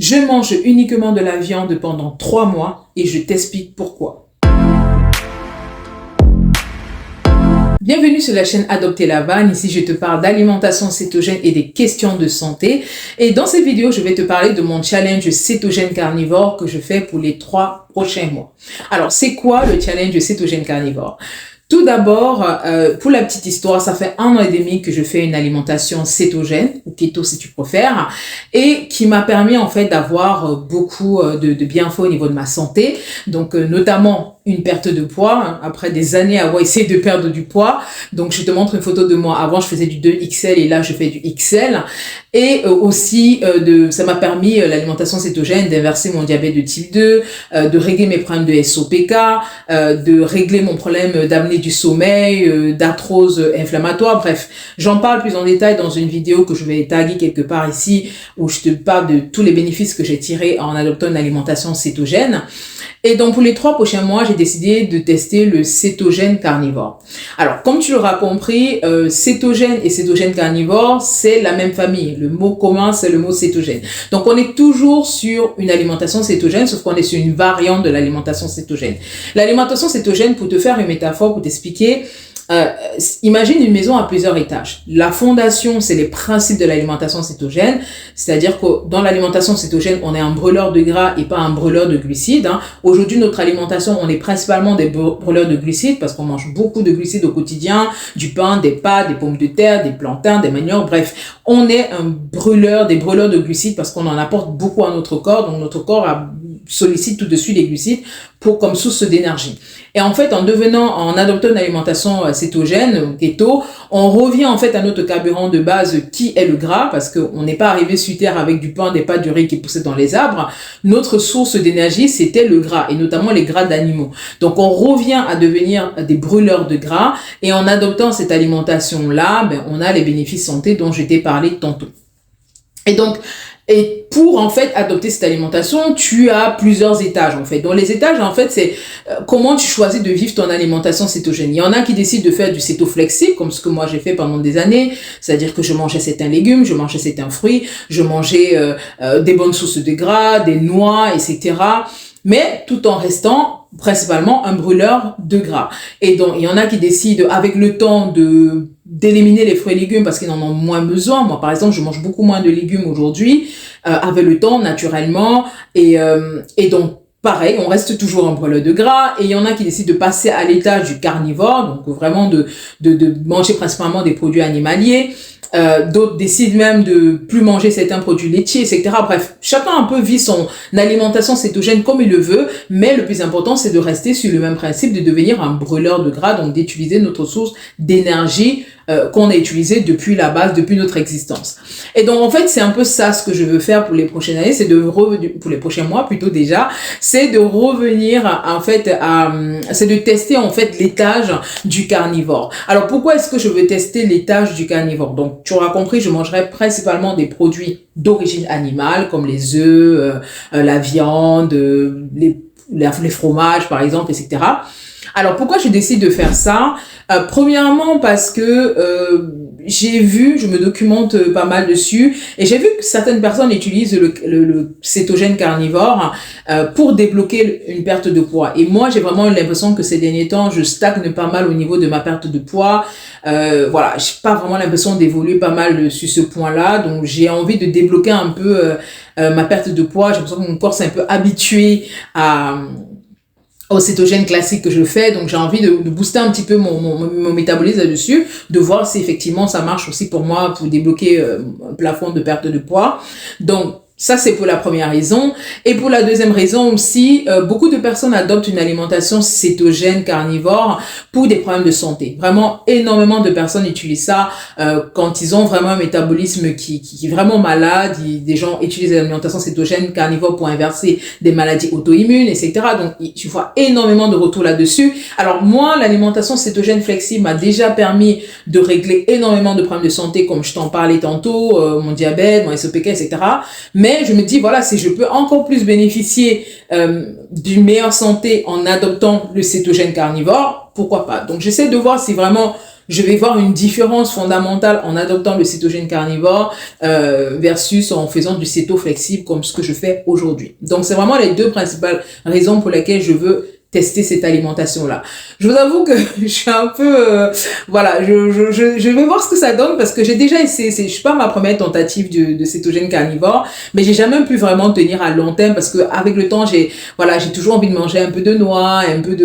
Je mange uniquement de la viande pendant 3 mois et je t'explique pourquoi. Bienvenue sur la chaîne Adopter la vanne. Ici, je te parle d'alimentation cétogène et des questions de santé. Et dans cette vidéo, je vais te parler de mon challenge cétogène carnivore que je fais pour les 3 prochains mois. Alors, c'est quoi le challenge cétogène carnivore? Tout d'abord, pour la petite histoire, ça fait 1 an et demi que je fais une alimentation cétogène, ou keto si tu préfères, et qui m'a permis en fait d'avoir beaucoup de bienfaits au niveau de ma santé, donc notamment une perte de poids, après des années à avoir essayé de perdre du poids. Donc je te montre une photo de moi. Avant je faisais du 2XL et là je fais du XL. Et aussi ça m'a permis l'alimentation cétogène d'inverser mon diabète de type 2, de régler mes problèmes de SOPK, de régler mon problème d'apnée du sommeil, d'arthrose inflammatoire. Bref, j'en parle plus en détail dans une vidéo que je vais taguer quelque part ici où je te parle de tous les bénéfices que j'ai tirés en adoptant une alimentation cétogène. Et donc, pour les 3 prochains mois, j'ai décidé de tester le cétogène carnivore. Alors, comme tu l'auras compris, cétogène et cétogène carnivore, c'est la même famille. Le mot commun, c'est le mot cétogène. Donc, on est toujours sur une alimentation cétogène, sauf qu'on est sur une variante de l'alimentation cétogène. L'alimentation cétogène, pour te faire une métaphore, pour t'expliquer, imagine une maison à plusieurs étages. La fondation, c'est les principes de l'alimentation cétogène, c'est-à-dire que dans l'alimentation cétogène, on est un brûleur de gras et pas un brûleur de glucides. Aujourd'hui, notre alimentation, on est principalement des brûleurs de glucides parce qu'on mange beaucoup de glucides au quotidien, du pain, des pâtes, des pommes de terre, des plantains, des maniocs, bref. On est des brûleurs de glucides parce qu'on en apporte beaucoup à notre corps, donc notre corps sollicite tout de suite les glucides comme source d'énergie. Et en fait, en adoptant une alimentation cétogène, keto, on revient en fait à notre carburant de base qui est le gras, parce qu'on n'est pas arrivé sur Terre avec du pain, des pâtes, du riz qui poussaient dans les arbres. Notre source d'énergie, c'était le gras, et notamment les gras d'animaux. Donc, on revient à devenir des brûleurs de gras, et en adoptant cette alimentation-là, on a les bénéfices santé dont je t'ai parlé tantôt. Et pour en fait adopter cette alimentation, tu as plusieurs étages en fait. Dans les étages en fait, c'est comment tu choisis de vivre ton alimentation cétogène. Il y en a qui décident de faire du céto flexible comme ce que moi j'ai fait pendant des années, c'est-à-dire que je mangeais certains légumes, je mangeais certains fruits, je mangeais des bonnes sources de gras, des noix, etc. Mais tout en restant principalement un brûleur de gras. Et donc, il y en a qui décident avec le temps d'éliminer les fruits et légumes parce qu'ils en ont moins besoin. Moi, par exemple, je mange beaucoup moins de légumes aujourd'hui, avec le temps, naturellement. Et donc, pareil, on reste toujours un brûleur de gras. Et il y en a qui décident de passer à l'étage du carnivore, donc vraiment de manger principalement des produits animaliers. D'autres décident même de plus manger certains produits laitiers, etc. Bref, chacun un peu vit son alimentation cétogène comme il le veut, mais le plus important, c'est de rester sur le même principe, de devenir un brûleur de gras, donc d'utiliser notre source d'énergie qu'on a utilisée depuis la base, depuis notre existence. Et donc, en fait, c'est un peu ça ce que je veux faire pour les prochaines années, pour les prochains mois plutôt déjà, c'est de revenir, en fait, c'est de tester, en fait, l'étage du carnivore. Alors, pourquoi est-ce que je veux tester l'étage du carnivore? Donc, tu auras compris, je mangerai principalement des produits d'origine animale, comme les œufs, la viande, les fromages, par exemple, etc. Alors, pourquoi je décide de faire ça? Premièrement, parce que je me documente pas mal dessus, et j'ai vu que certaines personnes utilisent le cétogène carnivore pour débloquer une perte de poids. Et moi, j'ai vraiment l'impression que ces derniers temps, je stagne pas mal au niveau de ma perte de poids. Voilà, j'ai pas vraiment l'impression d'évoluer pas mal sur ce point-là, donc j'ai envie de débloquer un peu ma perte de poids. J'ai l'impression que mon corps s'est un peu habitué au cétogène classique que je fais, donc j'ai envie de booster un petit peu mon métabolisme là-dessus, de voir si effectivement ça marche aussi pour moi pour débloquer un plafond de perte de poids. Donc ça, c'est pour la première raison. Et pour la deuxième raison aussi, beaucoup de personnes adoptent une alimentation cétogène carnivore pour des problèmes de santé. Vraiment, énormément de personnes utilisent ça quand ils ont vraiment un métabolisme qui est vraiment malade. Des gens utilisent l'alimentation cétogène carnivore pour inverser des maladies auto-immunes, etc. Donc, tu vois énormément de retours là-dessus. Alors moi, l'alimentation cétogène flexible m'a déjà permis de régler énormément de problèmes de santé, comme je t'en parlais tantôt, mon diabète, mon SOPK, etc. Mais je me dis, voilà, si je peux encore plus bénéficier d'une meilleure santé en adoptant le cétogène carnivore, pourquoi pas? Donc, j'essaie de voir si vraiment je vais voir une différence fondamentale en adoptant le cétogène carnivore versus en faisant du céto flexible comme ce que je fais aujourd'hui. Donc, c'est vraiment les deux principales raisons pour lesquelles je veux tester cette alimentation-là. Je vous avoue que je suis un peu, voilà, je vais voir ce que ça donne parce que j'ai déjà essayé, je suis pas ma première tentative de cétogène carnivore, mais j'ai jamais pu vraiment tenir à long terme parce que avec le temps, j'ai toujours envie de manger un peu de noix, un peu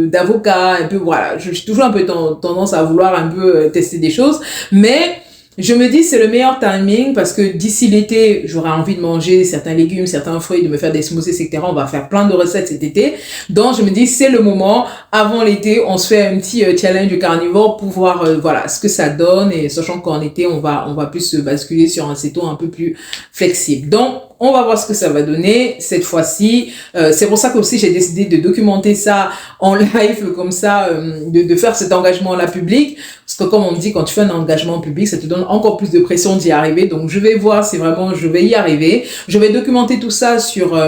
d'avocat, un peu, voilà, j'ai toujours un peu tendance à vouloir un peu tester des choses, mais je me dis c'est le meilleur timing parce que d'ici l'été, j'aurai envie de manger certains légumes, certains fruits, de me faire des smoothies, etc. On va faire plein de recettes cet été. Donc, je me dis c'est le moment. Avant l'été, on se fait un petit challenge du carnivore pour voir voilà ce que ça donne et sachant qu'en été, on va plus se basculer sur un céto un peu plus flexible. Donc, on va voir ce que ça va donner cette fois-ci. C'est pour ça que aussi j'ai décidé de documenter ça en live comme ça, de faire cet engagement-là public. Parce que comme on me dit, quand tu fais un engagement public, ça te donne encore plus de pression d'y arriver. Donc, je vais voir si vraiment je vais y arriver. Je vais documenter tout ça sur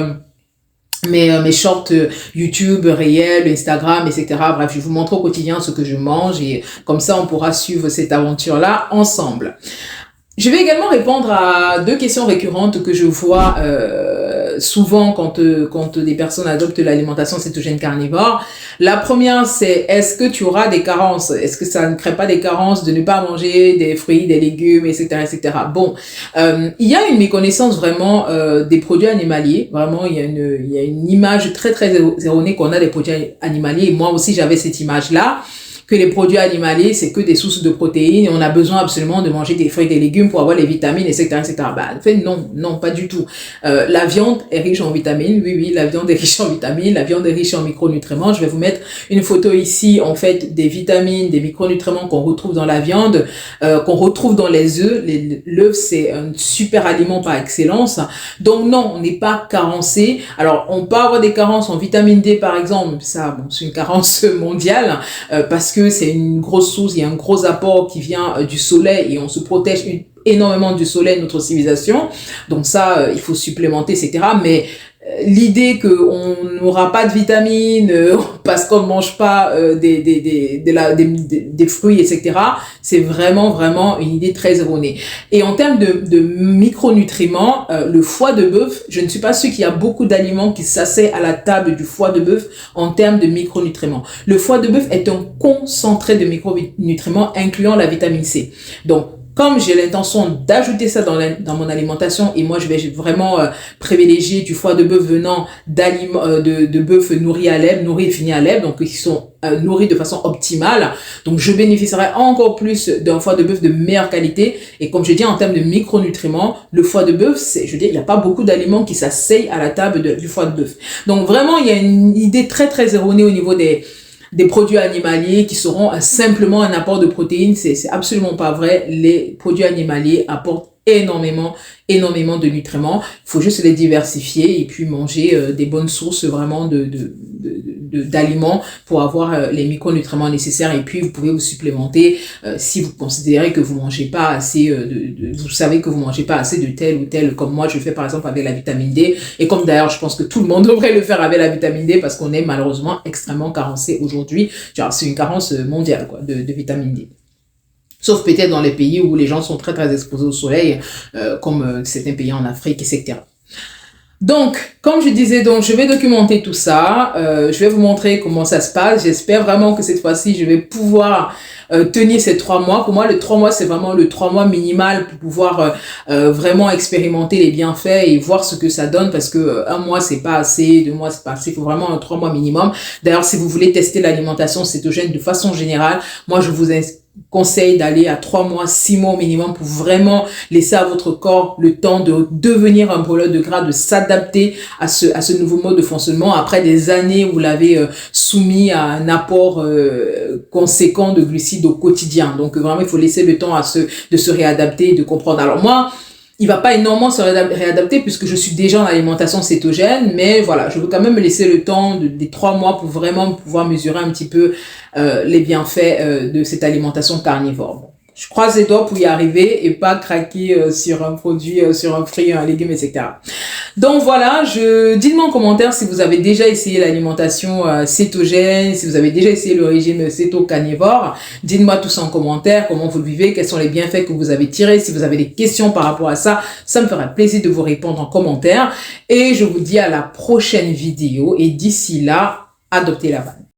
mes shorts YouTube, réels, Instagram, etc. Bref, je vous montre au quotidien ce que je mange et comme ça, on pourra suivre cette aventure-là ensemble. Je vais également répondre à 2 questions récurrentes que je vois souvent quand des personnes adoptent l'alimentation cétogène carnivore. La première, c'est est-ce que tu auras des carences? Est-ce que ça ne crée pas des carences de ne pas manger des fruits, des légumes, etc., etc. Bon, il y a une méconnaissance vraiment des produits animaliers. Vraiment, il y a une image très très erronée qu'on a des produits animaliers. Et moi aussi, j'avais cette image-là, que les produits animaliers, c'est que des sources de protéines et on a besoin absolument de manger des fruits et des légumes pour avoir les vitamines, etc., etc. Bah, en fait, non, pas du tout. La viande est riche en vitamines. Oui, la viande est riche en vitamines. La viande est riche en micronutriments. Je vais vous mettre une photo ici, en fait, des vitamines, des micronutriments qu'on retrouve dans la viande, qu'on retrouve dans les œufs. L'œuf, c'est un super aliment par excellence. Donc, non, on n'est pas carencé. Alors, on peut avoir des carences en vitamine D, par exemple. Ça, bon, c'est une carence mondiale, parce que c'est une grosse source, il y a un gros apport qui vient du soleil et on se protège énormément du soleil, notre civilisation. Donc ça, il faut supplémenter, etc. Mais l'idée qu'on n'aura pas de vitamines parce qu'on ne mange pas des fruits, etc., c'est vraiment une idée très erronée. Et en termes de micronutriments, le foie de bœuf, je ne suis pas sûre qu'il y a beaucoup d'aliments qui s'asseyent à la table du foie de bœuf en termes de micronutriments. Le foie de bœuf est un concentré de micronutriments incluant la vitamine C. Donc, comme j'ai l'intention d'ajouter ça dans mon alimentation et moi je vais vraiment privilégier du foie de bœuf venant de bœuf nourri à lait, nourri et fini à lait, donc qui sont nourris de façon optimale. Donc je bénéficierai encore plus d'un foie de bœuf de meilleure qualité. Et comme je dis en termes de micronutriments, le foie de bœuf, il n'y a pas beaucoup d'aliments qui s'asseyent à la table du foie de bœuf. Donc vraiment, il y a une idée très très erronée au niveau des produits animaliers qui seront simplement un apport de protéines. C'est absolument pas vrai. Les produits animaliers apportent énormément de nutriments. Il faut juste les diversifier et puis manger des bonnes sources vraiment d'aliments pour avoir les micronutriments nécessaires. Et puis vous pouvez vous supplémenter si vous considérez que vous mangez pas assez vous savez que vous mangez pas assez de tel ou tel, comme moi je fais par exemple avec la vitamine D, et comme d'ailleurs je pense que tout le monde devrait le faire avec la vitamine D parce qu'on est malheureusement extrêmement carencé aujourd'hui. C'est une carence mondiale quoi de vitamine D. Sauf peut-être dans les pays où les gens sont très très exposés au soleil, comme certains pays en Afrique, etc. Donc, comme je disais, je vais documenter tout ça. Je vais vous montrer comment ça se passe. J'espère vraiment que cette fois-ci, je vais pouvoir tenir ces 3 mois. Pour moi, le 3 mois, c'est vraiment le 3 mois minimal pour pouvoir vraiment expérimenter les bienfaits et voir ce que ça donne, parce que 1 mois, c'est pas assez, 2 mois, c'est pas assez. Il faut vraiment un 3 mois minimum. D'ailleurs, si vous voulez tester l'alimentation cétogène de façon générale, moi, je vous conseille d'aller à 3 mois, 6 mois au minimum pour vraiment laisser à votre corps le temps de devenir un brûleur de gras, de s'adapter à ce nouveau mode de fonctionnement après des années où vous l'avez soumis à un apport conséquent de glucides au quotidien. Donc vraiment, il faut laisser le temps de se réadapter et de comprendre. Alors moi, il va pas énormément se réadapter puisque je suis déjà en alimentation cétogène, mais voilà, je veux quand même me laisser le temps des 3 mois pour vraiment pouvoir mesurer un petit peu les bienfaits de cette alimentation carnivore. Bon, Je croise les doigts pour y arriver et pas craquer sur un produit, sur un fruit, un légume, etc. Donc voilà, dites-moi en commentaire si vous avez déjà essayé l'alimentation cétogène, si vous avez déjà essayé le régime céto-carnivore. Dites-moi tout ça en commentaire, comment vous le vivez, quels sont les bienfaits que vous avez tirés. Si vous avez des questions par rapport à ça, ça me fera plaisir de vous répondre en commentaire. Et je vous dis à la prochaine vidéo. Et d'ici là, adoptez la vanne.